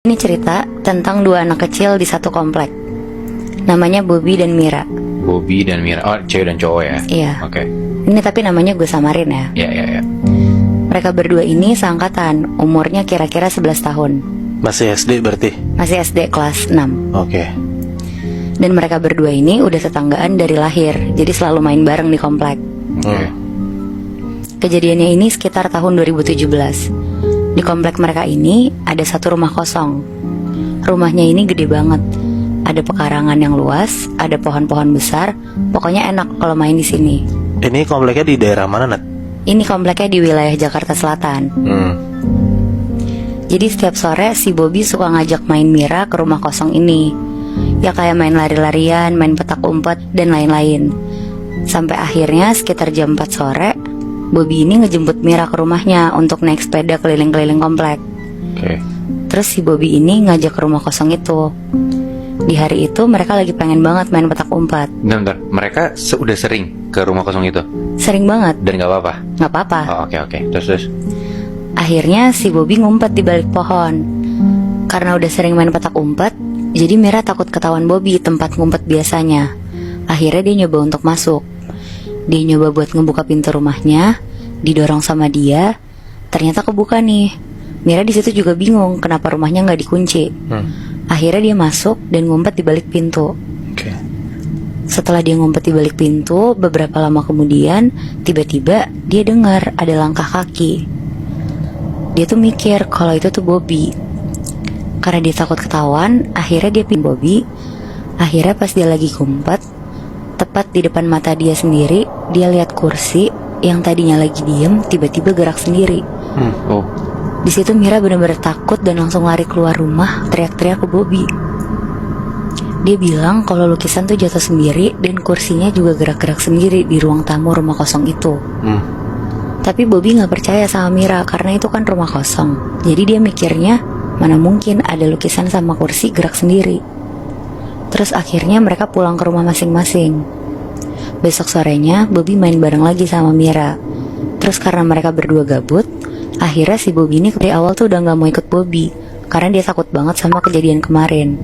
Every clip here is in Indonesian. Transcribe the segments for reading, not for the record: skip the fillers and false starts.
Ini cerita tentang dua anak kecil di satu komplek. Namanya Bobby dan Mira. Bobby dan Mira. Oh, cewek dan cowok ya? Iya. Oke. Ini tapi namanya gue samarin ya. Iya. Mereka berdua ini seangkatan, umurnya kira-kira 11 tahun. Masih SD berarti? Masih SD kelas 6. Oke. Dan mereka berdua ini udah tetanggaan dari lahir, jadi selalu main bareng di komplek. Oke. Kejadiannya ini sekitar tahun 2017. Di komplek mereka ini ada satu rumah kosong. Rumahnya ini gede banget. Ada pekarangan yang luas, ada pohon-pohon besar. Pokoknya enak kalau main di sini. Ini kompleknya di daerah mana, Nat? Ini kompleknya di wilayah Jakarta Selatan. Jadi setiap sore si Bobby suka ngajak main Mira ke rumah kosong ini. Ya kayak main lari-larian, main petak umpet, dan lain-lain. Sampai akhirnya sekitar jam 4 sore Bobby ini ngejemput Mira ke rumahnya untuk naik sepeda keliling-keliling komplek. Oke. Terus si Bobby ini ngajak ke rumah kosong itu. Di hari itu mereka lagi pengen banget main petak umpet. Bentar. Mereka udah sering ke rumah kosong itu? Sering banget. Dan gak apa-apa? Gak apa-apa. Oh, oke. Terus? Akhirnya si Bobby ngumpet di balik pohon. Karena udah sering main petak umpet, jadi Mira takut ketahuan Bobby tempat ngumpet biasanya. Akhirnya dia nyoba untuk masuk. Dia nyoba buat ngebuka pintu rumahnya, didorong sama dia, ternyata kebuka nih. Mira di situ juga bingung kenapa rumahnya nggak dikunci. Akhirnya dia masuk dan ngumpet di balik pintu. Oke. Setelah dia ngumpet di balik pintu, beberapa lama kemudian, tiba-tiba dia dengar ada langkah kaki. Dia tuh mikir kalau itu tuh Bobby. Karena dia takut ketahuan, akhirnya dia pin Bobby. Akhirnya pas dia lagi ngumpet, tepat di depan mata dia sendiri, dia lihat kursi yang tadinya lagi diem tiba-tiba gerak sendiri. Oh. Di situ Mira benar-benar takut dan langsung lari keluar rumah, teriak-teriak ke Bobby. Dia bilang kalau lukisan tuh jatuh sendiri dan kursinya juga gerak-gerak sendiri di ruang tamu rumah kosong itu. Tapi Bobby nggak percaya sama Mira karena itu kan rumah kosong. Jadi dia mikirnya mana mungkin ada lukisan sama kursi gerak sendiri. Terus akhirnya mereka pulang ke rumah masing-masing. Besok sorenya Bobby main bareng lagi sama Mira. Terus karena mereka berdua gabut, akhirnya si Bobby ini dari awal tuh udah gak mau ikut Bobby karena dia takut banget sama kejadian kemarin.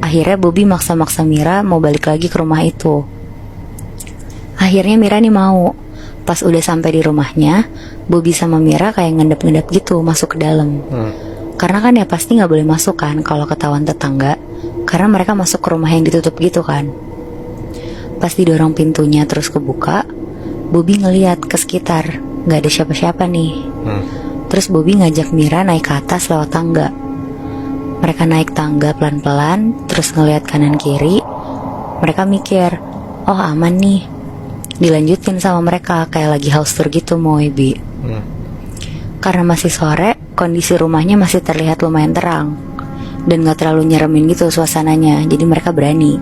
Akhirnya Bobby maksa-maksa Mira mau balik lagi ke rumah itu. Akhirnya Mira nih mau. Pas udah sampai di rumahnya, Bobby sama Mira kayak ngendap-ngendap gitu masuk ke dalam. Karena kan ya pasti gak boleh masuk kan kalau ketahuan tetangga, karena mereka masuk ke rumah yang ditutup gitu kan. Pas didorong pintunya terus kebuka, Bobby ngeliat ke sekitar, gak ada siapa-siapa nih. Terus Bobby ngajak Mira naik ke atas lewat tangga. Mereka naik tangga pelan-pelan, terus ngeliat kanan kiri. Mereka mikir, oh aman nih. Dilanjutin sama mereka kayak lagi house tour gitu mau Bi. Karena masih sore, kondisi rumahnya masih terlihat lumayan terang dan gak terlalu nyeremin gitu suasananya, jadi mereka berani.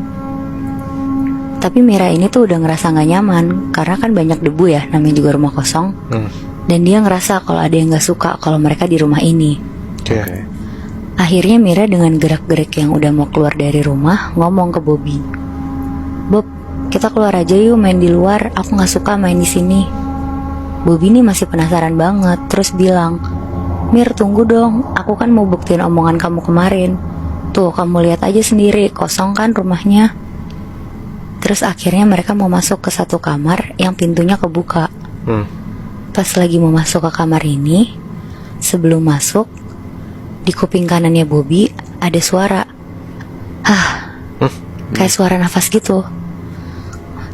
Tapi Mira ini tuh udah ngerasa gak nyaman karena kan banyak debu ya, namanya juga rumah kosong. Dan dia ngerasa kalau ada yang gak suka kalau mereka di rumah ini. Oke. Akhirnya Mira dengan gerak-gerik yang udah mau keluar dari rumah ngomong ke Bobby, "Bob, kita keluar aja yuk main di luar, aku gak suka main di sini." Bobby ini masih penasaran banget, terus bilang, "Mir, tunggu dong, aku kan mau buktiin omongan kamu kemarin. Tuh, kamu lihat aja sendiri, kosong kan rumahnya." Terus akhirnya mereka mau masuk ke satu kamar yang pintunya kebuka. Pas lagi mau masuk ke kamar ini, sebelum masuk, di kuping kanannya Bobby ada suara. Kayak suara nafas gitu.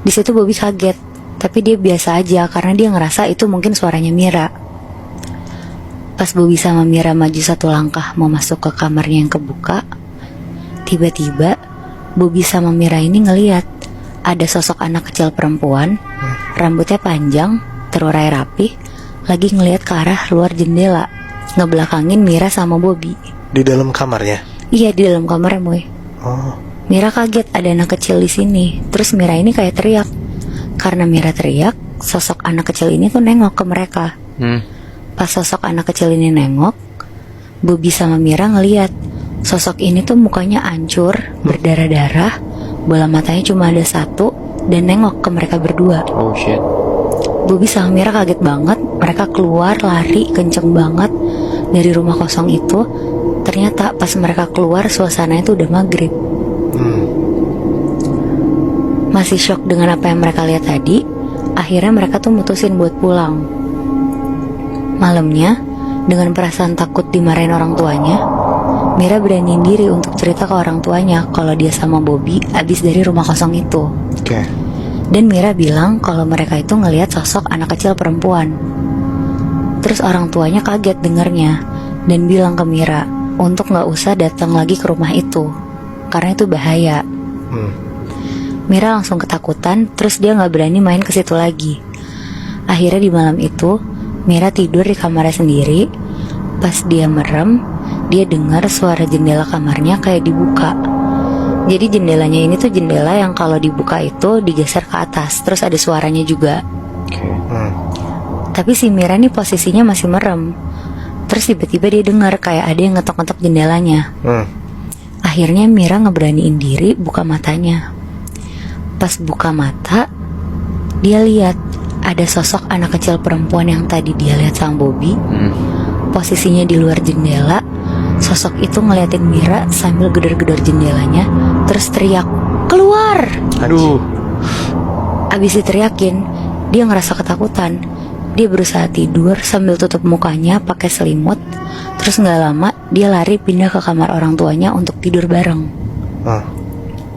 Di situ Bobby kaget, tapi dia biasa aja karena dia ngerasa itu mungkin suaranya Mira. Pas Bobby sama Mira maju satu langkah mau masuk ke kamarnya yang kebuka, tiba-tiba Bobby sama Mira ini ngeliat ada sosok anak kecil perempuan, rambutnya panjang, terurai rapi, lagi ngeliat ke arah luar jendela, ngebelakangin Mira sama Bobby. Di dalam kamarnya? Iya, di dalam kamarnya, Moy. Oh. Mira kaget ada anak kecil di sini. Terus Mira ini kayak teriak. Karena Mira teriak, sosok anak kecil ini tuh nengok ke mereka. Pas sosok anak kecil ini nengok, Bobby sama Mira ngeliat sosok ini tuh mukanya hancur, berdarah-darah, bola matanya cuma ada satu, dan nengok ke mereka berdua. Oh shit. Bobby sama Mira kaget banget. Mereka keluar lari kenceng banget dari rumah kosong itu. ternyata pas mereka keluar suasananya tuh udah maghrib. Masih shock dengan apa yang mereka lihat tadi, akhirnya mereka tuh mutusin buat pulang. Malamnya, dengan perasaan takut dimarahin orang tuanya, Mira beraniin diri untuk cerita ke orang tuanya kalau dia sama Bobby abis dari rumah kosong itu. Oke. Dan Mira bilang kalau mereka itu ngelihat sosok anak kecil perempuan. Terus orang tuanya kaget dengernya dan bilang ke Mira untuk gak usah datang lagi ke rumah itu, karena itu bahaya. Mira langsung ketakutan, terus dia gak berani main ke situ lagi. Akhirnya di malam itu, Mira tidur di kamarnya sendiri. Pas dia merem, dia dengar suara jendela kamarnya kayak dibuka. Jadi jendelanya ini tuh jendela yang kalau dibuka itu digeser ke atas, terus ada suaranya juga. Tapi si Mira nih posisinya masih merem. Terus tiba-tiba dia dengar kayak ada yang ngetok-ngetok jendelanya. Akhirnya Mira ngeberaniin diri buka matanya. Pas buka mata, dia lihat ada sosok anak kecil perempuan yang tadi dia lihat sama Bobby. Posisinya di luar jendela. Sosok itu ngeliatin Mira sambil gedor-gedor jendelanya, terus teriak, "Keluar!" Aduh. Abis diteriakin, dia ngerasa ketakutan. Dia berusaha tidur sambil tutup mukanya pakai selimut. Terus gak lama dia lari pindah ke kamar orang tuanya untuk tidur bareng.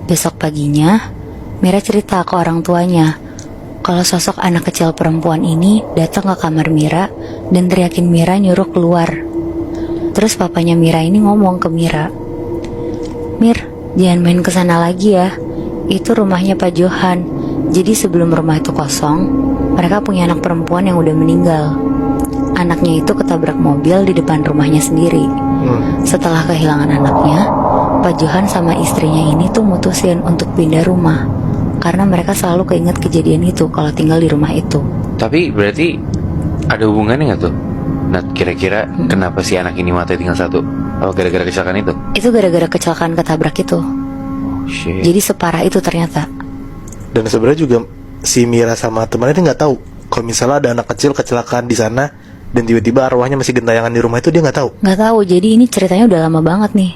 Besok paginya, Mira cerita ke orang tuanya kalau sosok anak kecil perempuan ini datang ke kamar Mira dan teriakin Mira nyuruh keluar. Terus papanya Mira ini ngomong ke Mira, "Mir, jangan main kesana lagi ya. Itu rumahnya Pak Johan. Jadi sebelum rumah itu kosong, mereka punya anak perempuan yang udah meninggal. Anaknya itu ketabrak mobil di depan rumahnya sendiri. Setelah kehilangan anaknya, Pak Johan sama istrinya ini tuh mutusin untuk pindah rumah karena mereka selalu keinget kejadian itu kalau tinggal di rumah itu." Tapi berarti ada hubungannya nggak tuh? Nah, kira-kira kenapa si anak ini mati tinggal satu? Apa gara-gara kecelakaan itu? Itu gara-gara kecelakaan ketabrak itu. Shit. Jadi separah itu ternyata. Dan sebenarnya juga si Mira sama temannya itu nggak tahu kalau misalnya ada anak kecil kecelakaan di sana dan tiba-tiba arwahnya masih gentayangan di rumah itu, dia nggak tahu. Nggak tahu, jadi ini ceritanya udah lama banget nih.